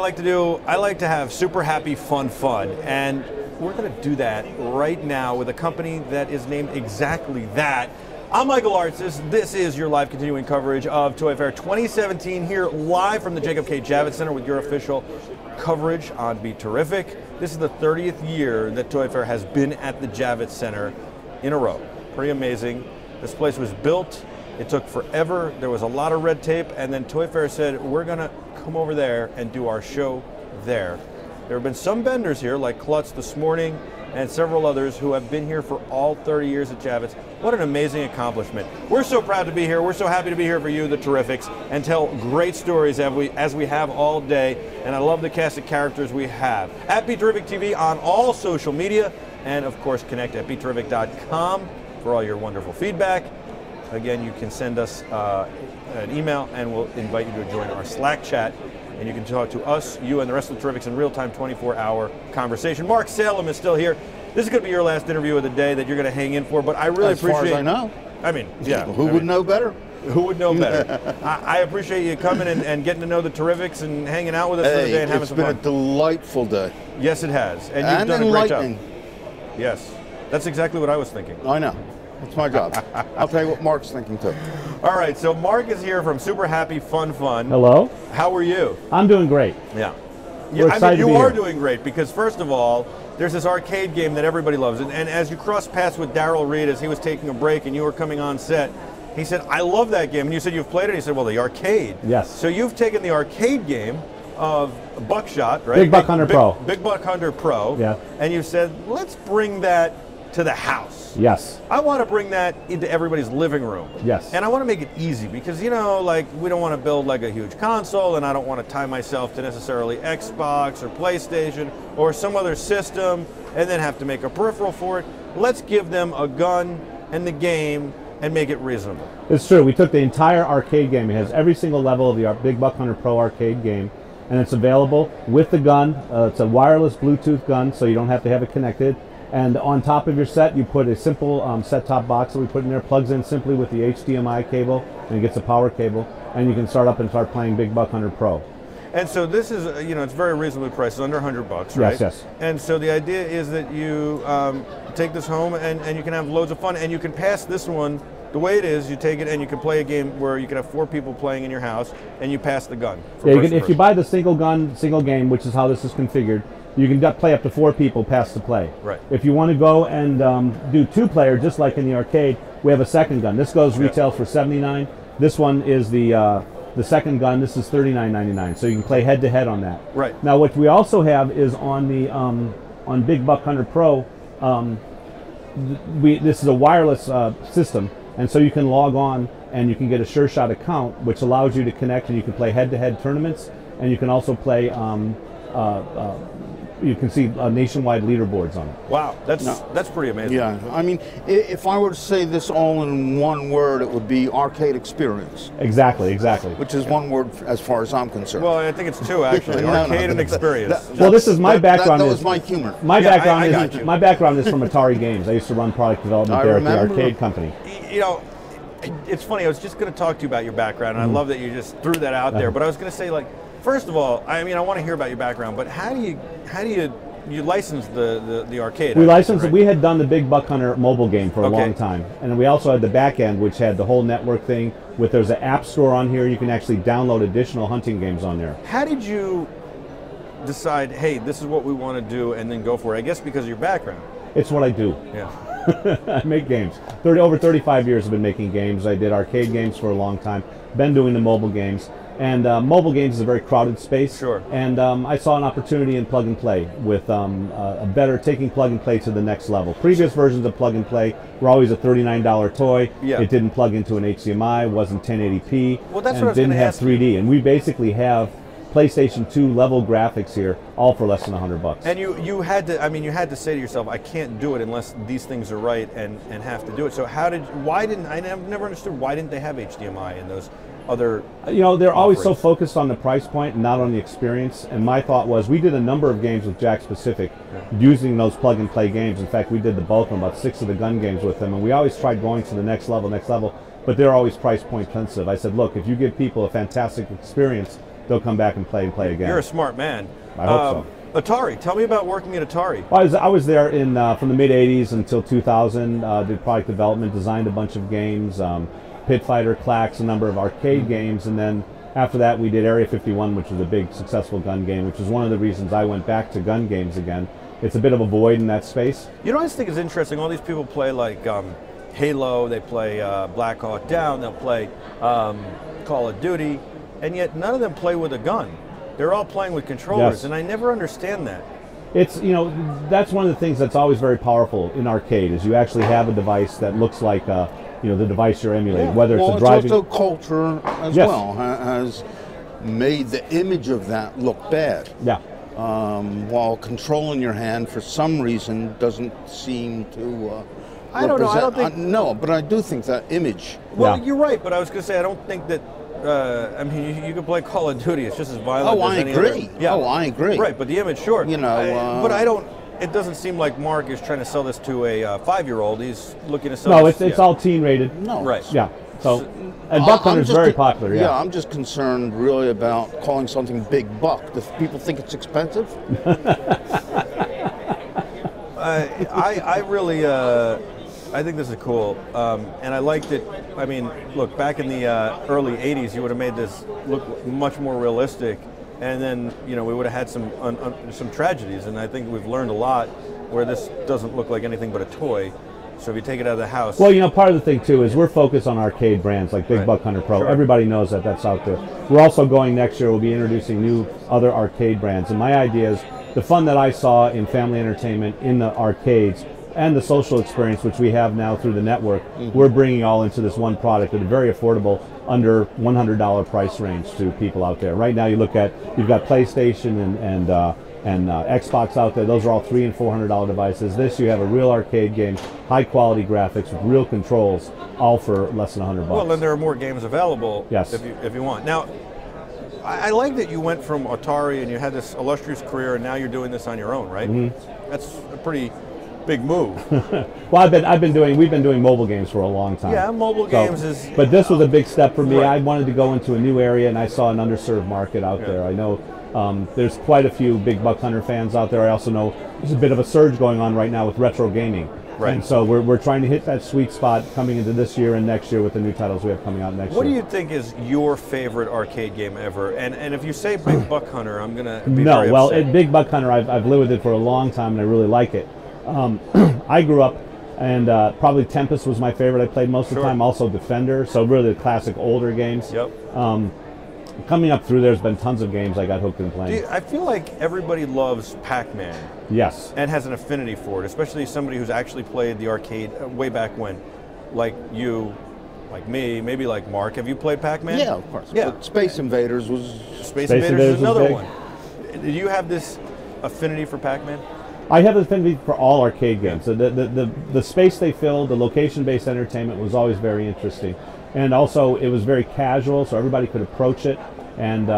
like to do? I like to have super happy, fun, and we're going to do that right now with a company that is named exactly that. I'm Michael Artsis. This is your live continuing coverage of Toy Fair 2017 here live from the Jacob K. Javits Center with your official coverage on BeTerrific. This is the 30th year that Toy Fair has been at the Javits Center in a row. Pretty amazing. This place was built. It took forever. There was a lot of red tape, and then Toy Fair said, we're going to come over there and do our show there. There have been some vendors here, like Klutz this morning, and several others who have been here for all 30 years at Javits. What an amazing accomplishment. We're so proud to be here. We're so happy to be here for you, the Terrifics, and tell great stories as we have all day. And I love the cast of characters we have. At BeTerrific TV on all social media, and of course connect at BeTerrific.com for all your wonderful feedback. Again, you can send us an email and we'll invite you to join our Slack chat. And you can talk to us, you, and the rest of the Terrifics in real-time 24-hour conversation. Mark Salem is still here. This is going to be your last interview of the day that you're going to hang in for, but I really appreciate... As far as I know. I mean, yeah. Who would know better? Who would know better? I appreciate you coming and getting to know the Terrifics and hanging out with us for the day and having some fun. It's been a delightful day. Yes, it has. And you've done a great job. Enlightening. Yes. That's exactly what I was thinking. I know. That's my job. I'll tell you what Mark's thinking too. All right, so Mark is here from Super Happy Fun. Hello. How are you? I'm doing great. Yeah. We're excited I mean, you to be are here. doing great because, first of all, there's this arcade game that everybody loves. And as you crossed paths with Daryl Reed as he was taking a break and you were coming on set, he said, I love that game. And you said, you've played it? He said, well, the arcade. Yes. So you've taken the arcade game of Buckshot, right? Big Buck Hunter Pro. Big Buck Hunter Pro. Yeah. And you said, let's bring that to the house. Yes. I want to bring that into everybody's living room. Yes. And I want to make it easy because, you know, like, we don't want to build like a huge console, and I don't want to tie myself to necessarily Xbox or PlayStation or some other system and then have to make a peripheral for it. Let's give them a gun and the game and make it reasonable. It's true. We took the entire arcade game. It has every single level of the Big Buck Hunter Pro arcade game, and it's available with the gun. It's a wireless Bluetooth gun, so you don't have to have it connected. And on top of your set, you put a simple set-top box that we put in there, plugs in simply with the HDMI cable, and it gets a power cable, and you can start up and start playing Big Buck Hunter Pro. And so this is, you know, it's very reasonably priced. It's under $100, right? Yes, yes. And so the idea is that you take this home and you can have loads of fun, and you can pass this one. The way it is, you take it and you can play a game where you can have 4 people playing in your house, and you pass the gun. Yeah, you can, if you buy the single gun, single game, which is how this is configured, you can play up to 4 people pass the play. Right. If you want to go and do 2-player, just like in the arcade, we have a second gun. This goes retails for $79. This one is the second gun. This is $39.99. So you can play head-to-head on that. Right. Now, what we also have is on the on Big Buck Hunter Pro. This is a wireless system, and so you can log on and you can get a Sure Shot account, which allows you to connect, and you can play head-to-head tournaments, and you can also play. You can see nationwide leaderboards on it. Wow, that's pretty amazing. Yeah, I mean, if I were to say this all in one word, it would be arcade experience. Exactly, exactly. Which is one word as far as I'm concerned. Well, I think it's 2 actually. Arcade and experience. Well, this is my background. That was my humor. My background I got you. My background is from Atari Games. I used to run product development there at the arcade company. You know, it's funny. I was just going to talk to you about your background, and I love that you just threw that out there. But I was going to say, like, first of all, I mean, I want to hear about your background, but how do you license the arcade? We licensed it. We had done the Big Buck Hunter mobile game for a long time, and we also had the back end, which had the whole network thing. There's an app store on here. You can actually download additional hunting games on there. How did you decide, hey, this is what we want to do, and then go for it? I guess because of your background. It's what I do. Yeah. I make games. Over 35 years I've been making games. I did arcade games for a long time. Been doing the mobile games. And mobile games is a very crowded space. Sure. And I saw an opportunity in plug and play with taking plug and play to the next level. Previous versions of plug and play were always a $39 toy. Yeah. It didn't plug into an HDMI, wasn't 1080p, well, that's and what I was didn't have ask 3D. you. And we basically have PlayStation 2 level graphics here, all for less than $100. And you had to, I mean, you had to say to yourself, I can't do it unless these things are right and have to do it. So I never understood why didn't they have HDMI in those other they're always so offerings? focused on the price point and not on the experience. And my thought was, we did a number of games with Jack Specific using those plug and play games. In fact, we did the bulk of them, about 6 of the gun games with them, and we always tried going to the next level, but they're always price point sensitive. I said, look, if you give people a fantastic experience they'll come back and play again. You're a smart man. I hope so. Atari, tell me about working at Atari. Well, I was there from the mid '80s until 2000. Did product development, designed a bunch of games, Pit Fighter, Clax, a number of arcade games, and then after that we did Area 51, which was a big successful gun game, which is one of the reasons I went back to gun games again. It's a bit of a void in that space. You know, I just think it's interesting. All these people play like Halo, they play Black Hawk Down, they'll play Call of Duty, and yet none of them play with a gun. They're all playing with controllers, Yes. and I never understand that. It's, you know, that's one of the things that's always very powerful in arcade, is you actually have a device that looks like, you know, the device you're emulating, whether it's a driving... Well, it's also culture as Yes. well has made the image of that look bad. Yeah. While controlling your hand for some reason doesn't seem to I don't know, I don't think... no, but I do think that image... Well, Yeah. you're right, but I was going to say, I don't think that... I mean, you can play Call of Duty. It's just as violent Oh, as I any agree. other. Yeah. Oh, I agree. Right, but the image, sure. You know, but I don't... It doesn't seem like Mark is trying to sell this to a 5-year-old. He's looking to sell No, this... it's all teen rated. No. Right. Yeah. So, and Buck I'm Hunter's just very popular, Yeah, yeah. I'm just concerned really about calling something big buck. Do people think it's expensive? I really... I think this is cool, and I liked it. I mean, look, back in the early '80s, you would have made this look much more realistic, and then we would have had some tragedies. And I think we've learned a lot where this doesn't look like anything but a toy. So if you take it out of the house, Well, part of the thing too is we're focused on arcade brands like Big Right. Buck Hunter Pro. Sure. Everybody knows that that's out there. We're also going next year. We'll be introducing new other arcade brands, and my idea is the fun that I saw in family entertainment in the arcades and the social experience, which we have now through the network, we're bringing all into this one product at a very affordable, under $100 price range to people out there. Right now, you've got PlayStation and Xbox out there. Those are all $300 and $400 devices. This, you have a real arcade game, high quality graphics with real controls, all for less than $100. well, then there are more games available. Yes. If you want. Now, I like that you went from Atari and you had this illustrious career, and now you're doing this on your own, right? That's a pretty big move. Well, we've been doing mobile games for a long time. Yeah, mobile games is... But this was a big step for me. Right. I wanted to go into a new area, and I saw an underserved market out there. I know there's quite a few Big Buck Hunter fans out there. I also know there's a bit of a surge going on right now with retro gaming. Right. And so we're trying to hit that sweet spot coming into this year and next year with the new titles we have coming out next year. What do you think is your favorite arcade game ever? And if you say Big Buck Hunter, I'm going to be very upset. Big Buck Hunter, I've lived with it for a long time, and I really like it. I grew up, and probably Tempest was my favorite. I played most of the time. Also Defender, so really the classic older games. Yep. Coming up through there's been tons of games I got hooked in playing. I feel like everybody loves Pac-Man. Yes. And has an affinity for it, especially somebody who's actually played the arcade way back when. Like you, like me, maybe like Mark. Have you played Pac-Man? Yeah, of course. Yeah. But Space Invaders was... Space Invaders Invaders is was another big. one. Did you have this affinity for Pac-Man? I have an affinity for all arcade games. So the space they filled, the location-based entertainment was always very interesting. And also, it was very casual, so everybody could approach it. And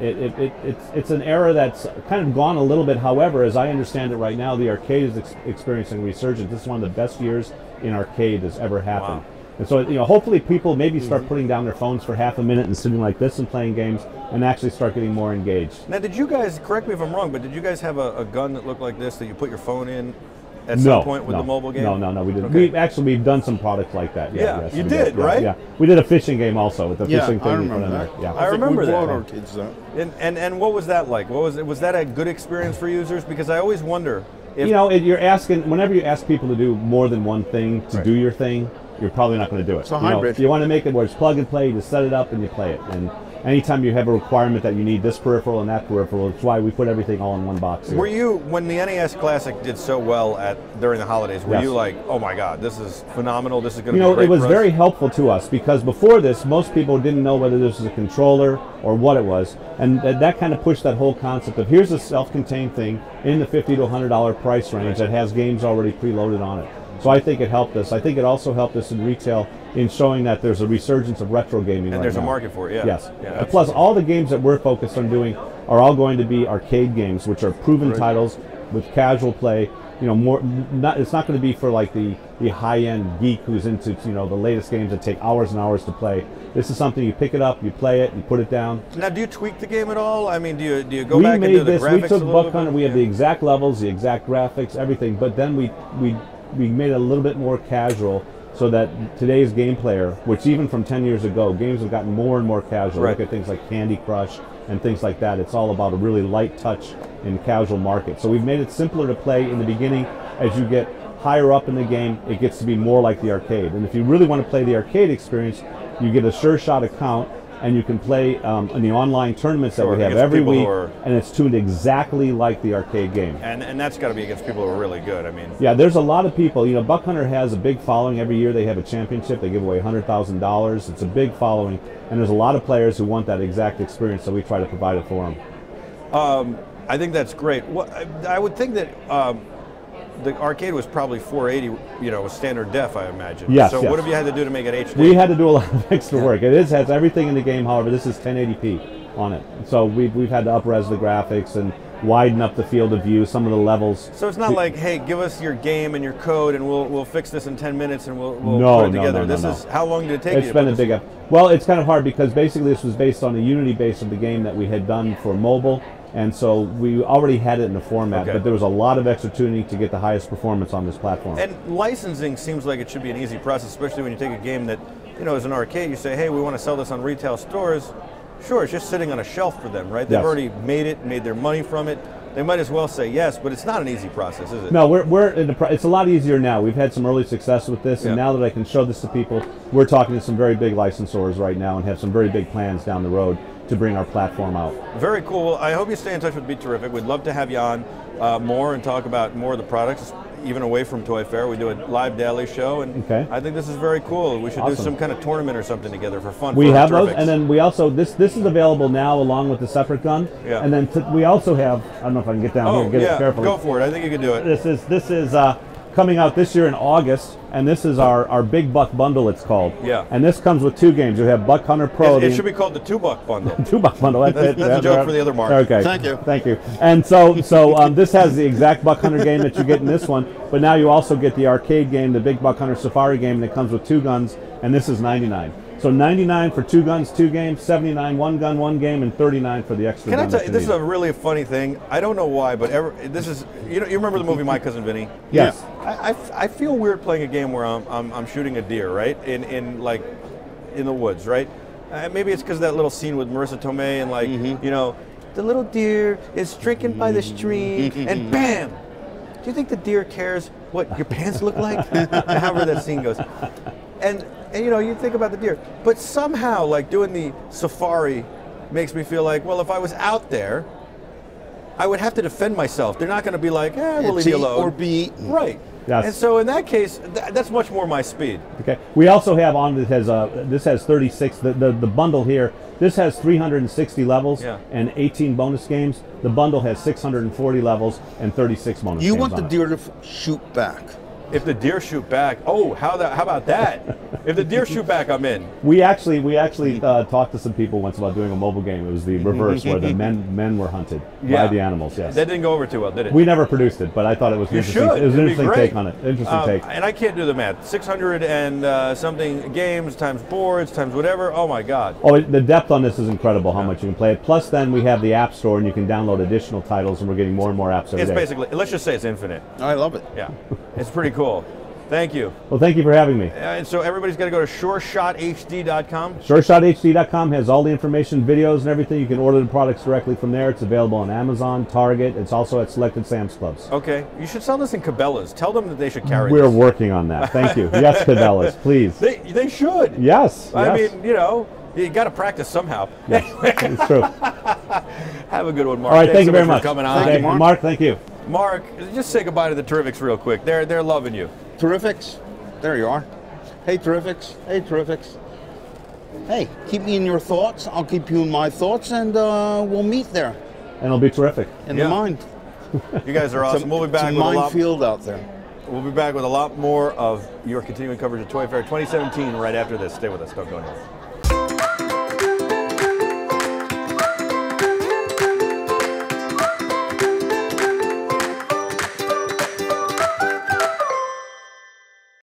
it's an era that's kind of gone a little bit. However, as I understand it right now, the arcade is experiencing resurgence. This is one of the best years in arcade that's ever happened. Wow. And so, hopefully people maybe start putting down their phones for half a minute and sitting like this and playing games and actually start getting more engaged. Now, did you guys, correct me if I'm wrong, but did you guys have a gun that looked like this that you put your phone in at some point with the mobile game? No, we didn't. Okay. We've done some products like that. Yeah, Yes, you we did, right? Yeah, we did a fishing game also with the Yeah, fishing thing. I we put remember in that. there. Yeah. I remember we that. brought our kids that. And what was that like? Was that a good experience for users? Because I always wonder if... You're asking, whenever you ask people to do more than one thing to do your thing, you're probably not going to do it. It's a hybrid. You want to make it where it's plug and play, you just set it up and you play it. And anytime you have a requirement that you need this peripheral and that peripheral, it's why we put everything all in one box here. Were you, when the NES Classic did so well during the holidays, were Yes. you like, oh my God, this is phenomenal, this is going to be great it was for us? very helpful to us because before this, most people didn't know whether this was a controller or what it was. And that kind of pushed that whole concept of here's a self-contained thing in the $50 to $100 price range that has games already preloaded on it. So I think it helped us. I think it also helped us in retail in showing that there's a resurgence of retro gaming And right there's now. a market for it, yeah. Yes. Yeah, Plus, all the games that we're focused on doing are all going to be arcade games, which are proven titles with casual play. It's not going to be for like the high-end geek who's into the latest games that take hours and hours to play. This is something you pick it up, you play it, you put it down. Now, do you tweak the game at all? I mean, do you go back and do the graphics We took a little Buck Hunter. bit? We have the exact levels, the exact graphics, everything. But then we made it a little bit more casual, so that today's game player, which even from 10 years ago, games have gotten more and more casual. Right. Look at things like Candy Crush and things like that. It's all about a really light touch in casual market. So we've made it simpler to play in the beginning. As you get higher up in the game, it gets to be more like the arcade. And if you really want to play the arcade experience, you get a Sure Shot account, and you can play in the online tournaments that we have every week, and it's tuned exactly like the arcade game. And that's got to be against people who are really good. I mean, yeah, there's a lot of people. You know, Buck Hunter has a big following. Every year they have a championship. They give away $100,000. It's a big following, and there's a lot of players who want that exact experience, so we try to provide it for them. I think that's great. I would think that the arcade was probably 480, you know, standard def, I imagine. Yes. So yes. what have you had to do to make it HD? We had to do a lot of extra work. It has everything in the game. However, this is 1080p on it, so we've had to up-res the graphics and widen up the field of view, some of the levels. So it's not like, hey, give us your game and your code, and we'll fix this in 10 minutes, and we'll No, put it no, together. no, no, This no. is how long did it take It's you? been a big well, it's kind of hard because basically this was based on the Unity base of the game that we had done for mobile. And so we already had it in the format, Okay. but there was a lot of extra tuning to get the highest performance on this platform. And licensing seems like it should be an easy process, especially when you take a game that, you know, as an arcade, you say, hey, we want to sell this on retail stores. Sure, it's just sitting on a shelf for them, right? They've Yes. already made their money from it. They might as well say yes, but it's not an easy process, is it? No, we're in it's a lot easier now. We've had some early success with this, and Yeah. now that I can show this to people, we're talking to some very big licensors right now and have some very big plans down the road to bring our platform out. Very cool. Well, I hope you stay in touch with BeTerrific. We'd love to have you on more and talk about more of the products, even away from Toy Fair. We do a live daily show, and Okay. I think this is very cool. We should do Awesome. some kind of tournament or something together for fun. We for have those, Terrifics. and then we also this is available now along with the separate gun. Yeah. And then we also have, I don't know if I can get down here and get it carefully. Go for it. I think you can do it. This is coming out this year in August, and this is our Big Buck Bundle, it's called. Yeah. And this comes with 2 games. You have Buck Hunter Pro. It should be called the $2 bundle. 2 Buck Bundle. That's it. That's a joke for the other Mark. Okay. Thank you. Thank you. And so this has the exact Buck Hunter game that you get in this one, but now you also get the arcade game, the Big Buck Hunter Safari game, and it comes with 2 guns, and this is $99. So $99 for 2 guns, 2 games, $79 1 gun, 1 game, and $39 for the extra Can I gun tell that you, you this need. is a really funny thing. I don't know why, but this is, you remember the movie My Cousin Vinny? Yes. I feel weird playing a game where I'm shooting a deer, right? In the woods, right? Maybe it's because of that little scene with Marissa Tomei and like, you know, the little deer is drinking by the stream, and bam! Do you think the deer cares what your pants look like? However that scene goes. And you know, you think about the deer, but somehow like doing the safari makes me feel like, well, if I was out there, I would have to defend myself. They're not going to be like, we'll leave you alone. Or be eaten. Right. Yes. And so in that case, that's much more my speed. Okay. We also have on this has 36. The bundle here. This has 360 levels and 18 bonus games. The bundle has 640 levels and 36 bonus games. You want the on it. deer to shoot back. If the deer shoot back, how about that? If the deer shoot back, I'm in. We actually talked to some people once about doing a mobile game. It was the reverse, where the men were hunted by the animals. Yes. That didn't go over too well, did it? We never produced it, but I thought it was an interesting. should. It was an It'd be interesting great. take on it. Interesting take. And I can't do the math. 600 and something games times boards times whatever. Oh my God. Oh, the depth on this is incredible. How much you can play it. Plus, then we have the App Store, and you can download additional titles, and we're getting more and more apps every It's day. basically, let's just say it's infinite. I love it. Yeah. It's pretty cool. Thank you. Well, thank you for having me. And so everybody's got to go to SureShotHD.com. SureShotHD.com has all the information, videos, and everything. You can order the products directly from there. It's available on Amazon, Target. It's also at selected Sam's Clubs. Okay. You should sell this in Cabela's. Tell them that they should carry We're this. working on that. Thank you. Yes, Cabela's, please. They should. Yes. I yes. mean, you know, you got to practice somehow. Yes, it's true. Have a good one, Mark. All right, Thanks thank you so very much much. for coming on. Thank you, Mark. Mark, thank you. Mark, just say goodbye to the Terrifics real quick. They're loving you. Terrifics. There you are. Hey, Terrifics. Hey, Terrifics. Hey, keep me in your thoughts. I'll keep you in my thoughts, and we'll meet there And it'll be terrific. in the mind. You guys are awesome. We'll be back it's with a a lot. minefield out there. We'll be back with a lot more of your continuing coverage of Toy Fair 2017 right after this. Stay with us. Don't go anywhere.